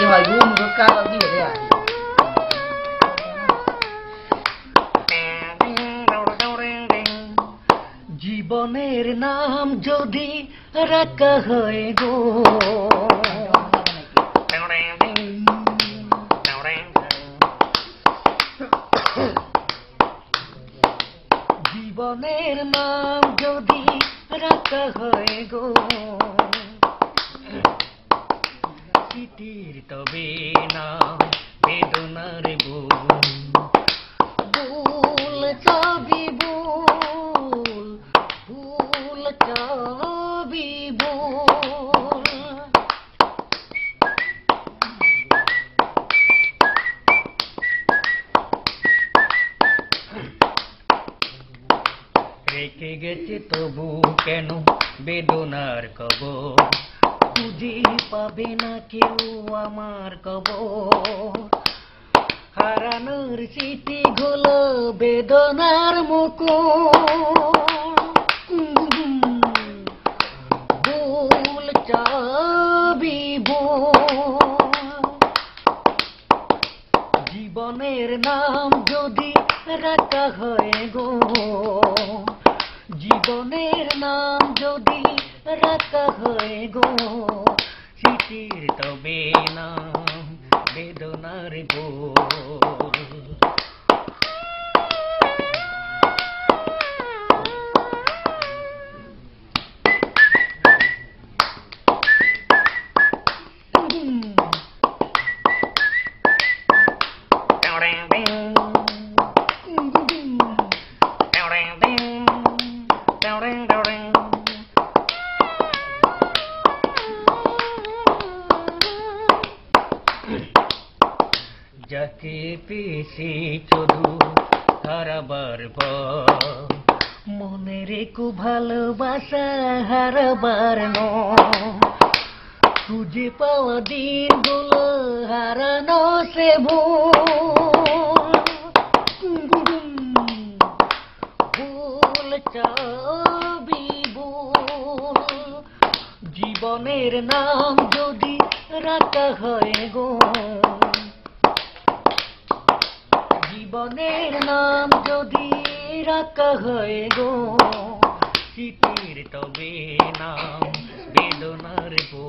hỏi gung nó cao gì vậy à? জীবনের নাম যদি রাখা হয় গো জীবনের নাম যদি রাখা হয় গো স্মৃতির তবে না বেদনার ভুল চাবি ভুল ভুল চাবি ভুল রেখে গেছে তবু কেন বেদনার কবর খুঁজে পাবে না কেউ আমার কবর হারানোর স্মৃতি গুলো বেদনার মুকুল চাবি জীবনের নাম যদি রাখা হয় গো জীবনের নাম যদি রাখা হয় গো স্মৃতির তবে না বেদনার বোল যাকে পেয়েছি শুধু হারাবার পর মনে রেখো ভালোবাসা হারাবার খুঁজে পাওয়া দিনগুলো হারানো সে ভুল চাবি ভুল জীবনের নাম যদি রাখা হয় গো জীবনের নাম যদি রাখা হয় গো স্মৃতির তবে নাম বেদনার গো